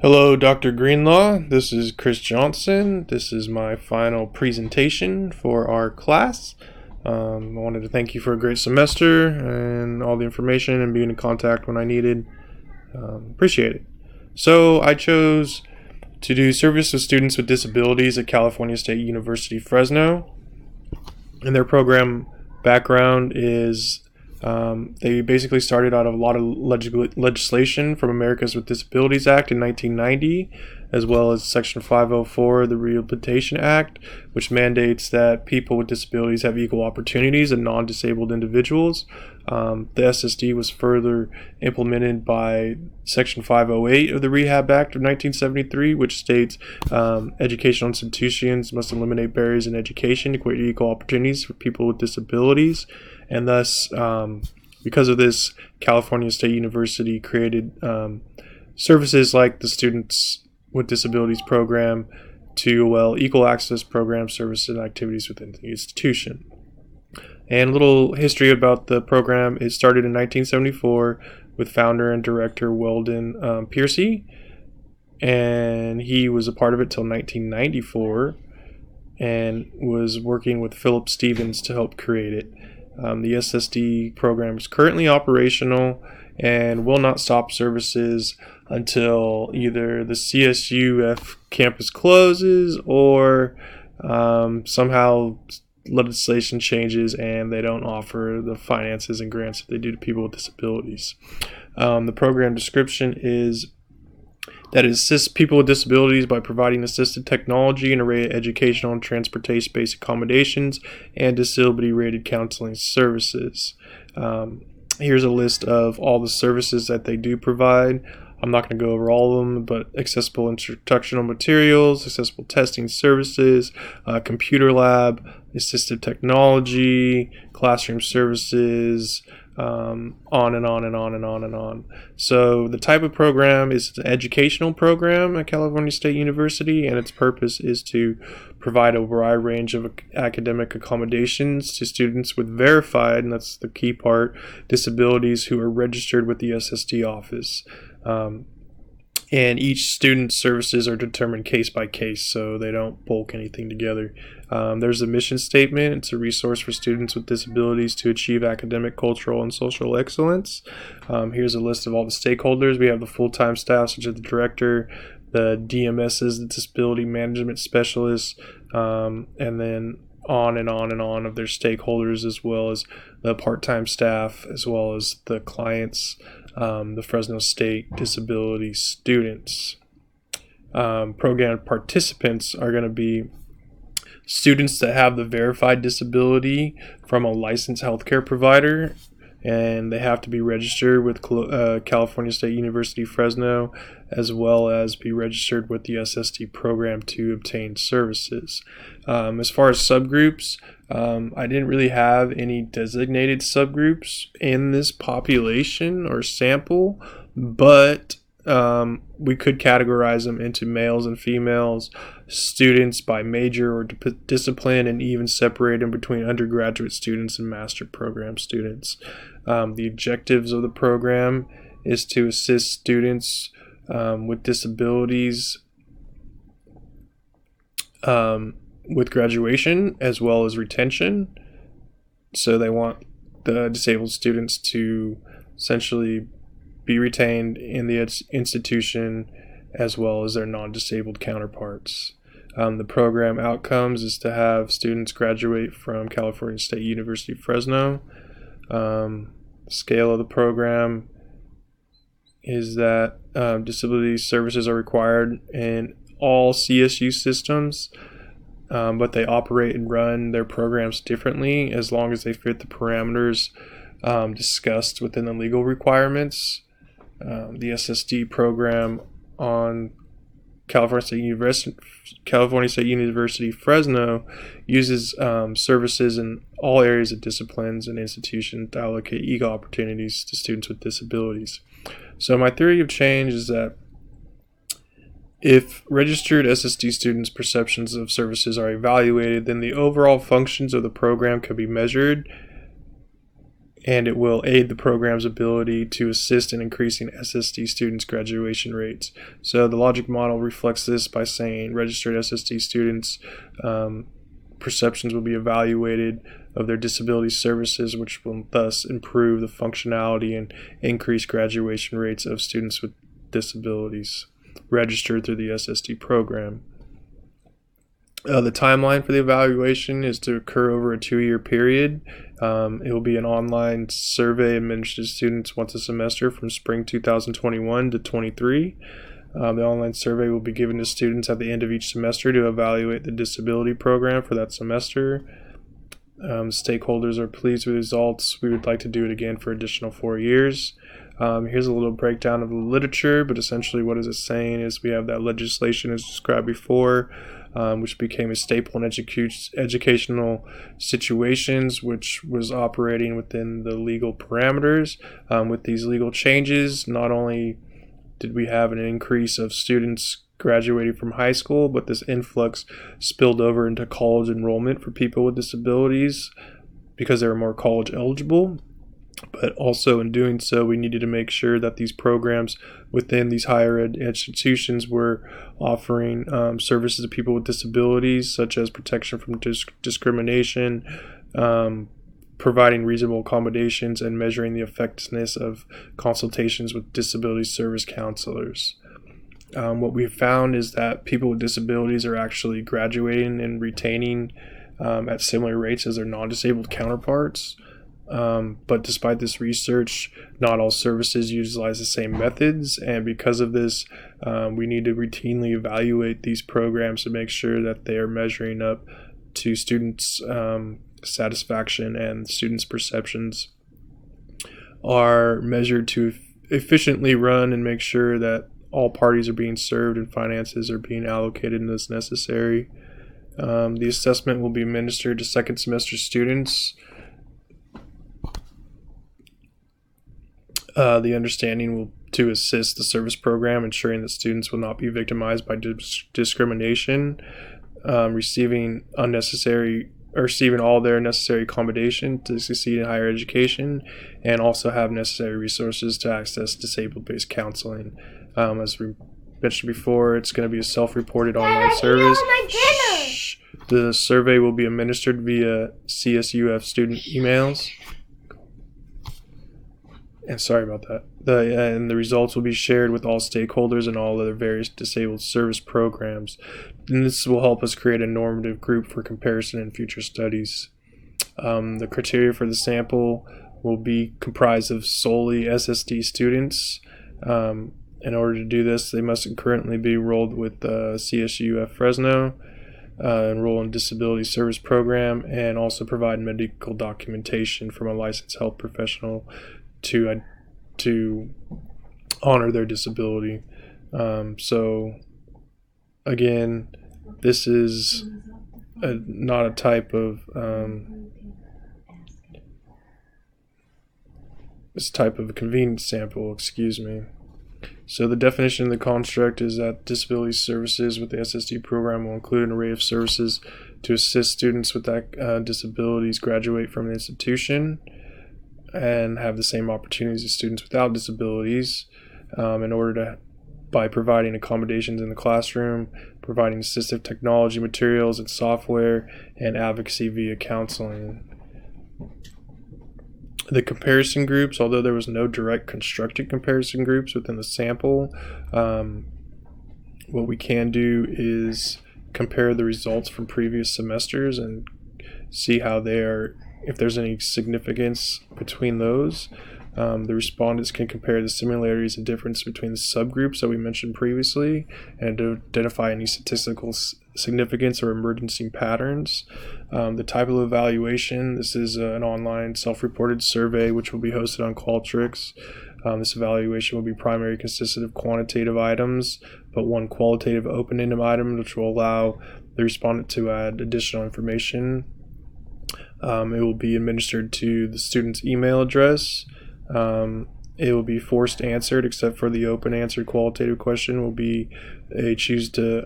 Hello, Dr. Greenlaw. This is Chris Johnson. This is my final presentation for our class. I wanted to thank you for a great semester and all the information and being in contact when I needed. Appreciate it. So I chose to do service with students with disabilities at California State University, Fresno. And their program background is they basically started out of a lot of legislation from Americans with Disabilities Act in 1990, as well as Section 504 of the Rehabilitation Act, which mandates that people with disabilities have equal opportunities and non-disabled individuals. The SSD was further implemented by Section 508 of the Rehab Act of 1973, which states educational institutions must eliminate barriers in education to create equal opportunities for people with disabilities. And thus, because of this, California State University created services like the Students with Disabilities Program to equal access programs, services, and activities within the institution. And a little history about the program. It started in 1974 with founder and director Weldon Piercy, and he was a part of it till 1994 and was working with Philip Stevens to help create it. The SSD program is currently operational and will not stop services until either the CSUF campus closes or somehow legislation changes and they don't offer the finances and grants that they do to people with disabilities. The program description is that it assists people with disabilities by providing assistive technology, an array of educational and transportation-based accommodations, and disability-rated counseling services. Here's a list of all the services that they do provide. I'm not going to go over all of them, but accessible instructional materials, accessible testing services, computer lab, assistive technology, classroom services, on and on and on and on and on. So the type of program is an educational program at California State University, and its purpose is to provide a wide range of academic accommodations to students with verified, and that's the key part, disabilities who are registered with the SSD office. And each student's services are determined case by case, so they don't bulk anything together. There's a mission statement. It's a resource for students with disabilities to achieve academic, cultural, and social excellence. Here's a list of all the stakeholders. We have the full-time staff, such as the director, the DMSs, the disability management specialists, and then on and on and on of their stakeholders, as well as the part-time staff, as well as the clients, the Fresno State disability students. Program participants are going to be students that have the verified disability from a licensed healthcare provider, and they have to be registered with California State University Fresno, as well as be registered with the SSD program to obtain services. As far as subgroups, I didn't really have any designated subgroups in this population or sample, but we could categorize them into males and females, students by major or discipline, and even separate them between undergraduate students and master program students. The objectives of the program is to assist students with disabilities with graduation as well as retention. So they want the disabled students to essentially be retained in the institution as well as their non-disabled counterparts. The program outcomes is to have students graduate from California State University Fresno. Scale of the program is that disability services are required in all CSU systems, but they operate and run their programs differently as long as they fit the parameters discussed within the legal requirements. The SSD program on California State University Fresno uses services in all areas of disciplines and institutions to allocate equal opportunities to students with disabilities. So my theory of change is that if registered SSD students' perceptions of services are evaluated, then the overall functions of the program can be measured and it will aid the program's ability to assist in increasing SSD students' graduation rates. So the logic model reflects this by saying registered SSD students' perceptions will be evaluated of their disability services, which will thus improve the functionality and increase graduation rates of students with disabilities registered through the SSD program. The timeline for the evaluation is to occur over a 2-year period. It will be an online survey administered to students once a semester from spring 2021 to 23. The online survey will be given to students at the end of each semester to evaluate the disability program for that semester. Stakeholders are pleased with the results. We would like to do it again for additional 4 years. Here's a little breakdown of the literature, but essentially what is it saying is we have that legislation as described before, which became a staple in educational situations, which was operating within the legal parameters. With these legal changes, not only did we have an increase of students graduating from high school, but this influx spilled over into college enrollment for people with disabilities because they were more college eligible. But also in doing so, we needed to make sure that these programs within these higher ed institutions were offering services to people with disabilities, such as protection from discrimination, providing reasonable accommodations, and measuring the effectiveness of consultations with disability service counselors. What we've found is that people with disabilities are actually graduating and retaining at similar rates as their non-disabled counterparts. But despite this research, not all services utilize the same methods, and because of this, we need to routinely evaluate these programs to make sure that they are measuring up to students' satisfaction, and students' perceptions are measured to efficiently run and make sure that all parties are being served and finances are being allocated as necessary. The assessment will be administered to second semester students. The understanding will to assist the service program, ensuring that students will not be victimized by discrimination, receiving all their necessary accommodation to succeed in higher education, and also have necessary resources to access disabled-based counseling. As we mentioned before, it's going to be a self-reported online service. The survey will be administered via CSUF student emails. And sorry about that. And the results will be shared with all stakeholders and all other various disabled service programs. And this will help us create a normative group for comparison in future studies. The criteria for the sample will be comprised of solely SSD students. In order to do this, they must currently be enrolled with CSUF Fresno, enroll in disability service program, and also provide medical documentation from a licensed health professional to honor their disability. So again, this is not a type of convenience sample, excuse me. So the definition of the construct is that disability services with the SSD program will include an array of services to assist students with disabilities graduate from the institution and have the same opportunities as students without disabilities, by providing accommodations in the classroom, providing assistive technology materials and software, and advocacy via counseling. The comparison groups, although there was no direct constructed comparison groups within the sample, what we can do is compare the results from previous semesters and see how they are, if there's any significance between those. The respondents can compare the similarities and difference between the subgroups that we mentioned previously and to identify any statistical significance or emerging patterns. The type of evaluation, this is an online self-reported survey which will be hosted on Qualtrics. This evaluation will be primarily consisted of quantitative items, but one qualitative open-ended item which will allow the respondent to add additional information. It will be administered to the student's email address. It will be forced answered, except for the open answer qualitative question will be they choose to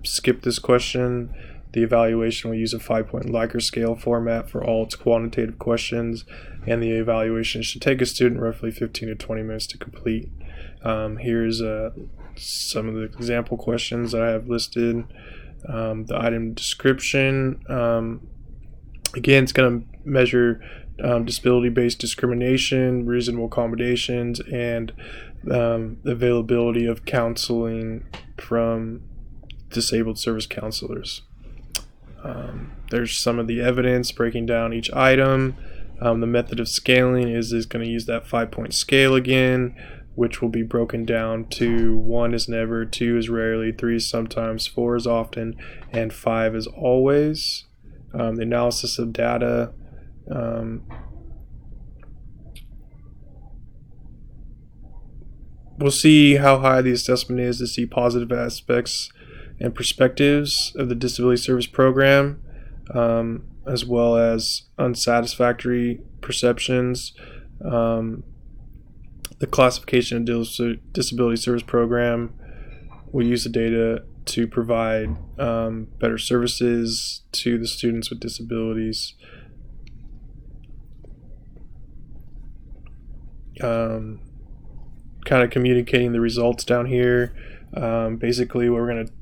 skip this question The evaluation will use a 5-point Likert scale format for all its quantitative questions, and the evaluation should take a student roughly 15 to 20 minutes to complete. Here's some of the example questions that I have listed. The item description, again, it's going to measure disability-based discrimination, reasonable accommodations, and availability of counseling from disabled service counselors. There's some of the evidence breaking down each item. The method of scaling is going to use that 5-point scale again, which will be broken down to 1 is never, 2 is rarely, 3 is sometimes, 4 is often, and 5 is always. The analysis of data. We'll see how high the assessment is to see positive aspects and perspectives of the disability service program, as well as unsatisfactory perceptions. The classification of disability service program will use the data to provide better services to the students with disabilities. Kind of communicating the results down here. Basically, we're going to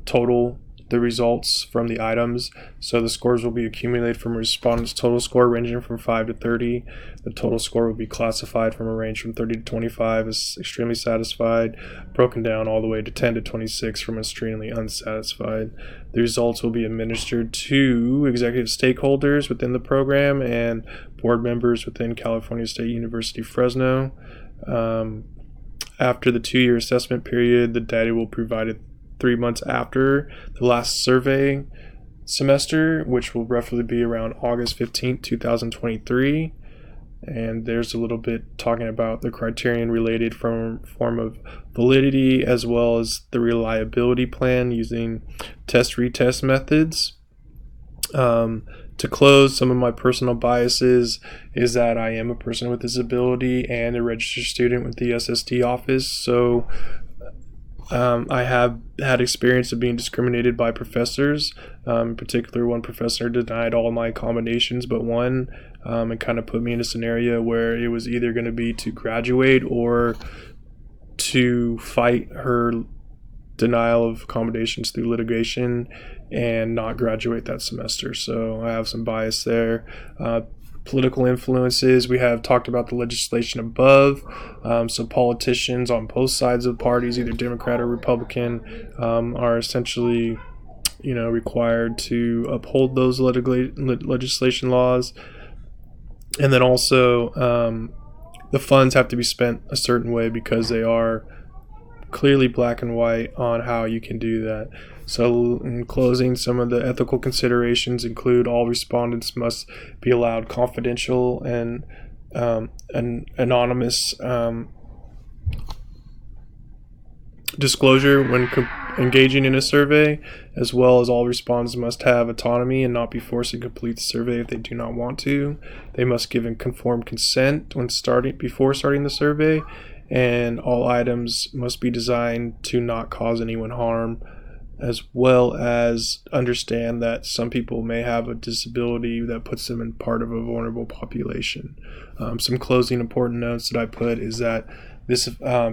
total the results from the items. So the scores will be accumulated from respondents' total score ranging from 5 to 30. The total score will be classified from a range from 30 to 25 as extremely satisfied, broken down all the way to 10 to 26 from extremely unsatisfied. The results will be administered to executive stakeholders within the program and board members within California State University, Fresno. After the 2-year assessment period, the data will be provided 3 months after the last survey semester, which will roughly be around August 15th, 2023. And there's a little bit talking about the criterion related from form of validity, as well as the reliability plan using test-retest methods. To close, some of my personal biases is that I am a person with disability and a registered student with the SSD office, so I have had experience of being discriminated by professors. In particular, one professor denied all my accommodations but one, and kind of put me in a scenario where it was either going to be to graduate or to fight her denial of accommodations through litigation and not graduate that semester. So I have some bias there. Political influences, we have talked about the legislation above. So politicians on both sides of the parties, either Democrat or Republican, are essentially required to uphold those legislation laws. And then also the funds have to be spent a certain way because they are clearly black and white on how you can do that. So in closing, some of the ethical considerations include all respondents must be allowed confidential and anonymous disclosure when engaging in a survey, as well as all respondents must have autonomy and not be forced to complete the survey if they do not want to. They must give informed consent before starting the survey, and all items must be designed to not cause anyone harm, as well as understand that some people may have a disability that puts them in part of a vulnerable population. Some closing important notes that I put is that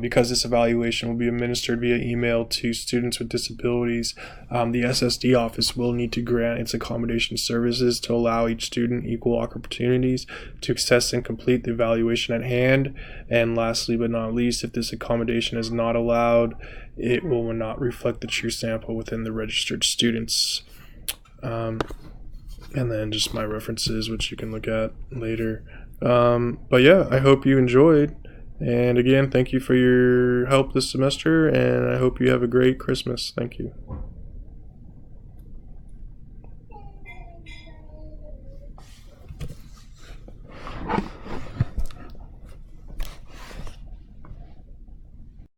because this evaluation will be administered via email to students with disabilities, the SSD office will need to grant its accommodation services to allow each student equal opportunities to access and complete the evaluation at hand. And lastly but not least, if this accommodation is not allowed, it will not reflect the true sample within the registered students. And then just my references, which you can look at later. But yeah, I hope you enjoyed. And again, thank you for your help this semester, and I hope you have a great Christmas. Thank you.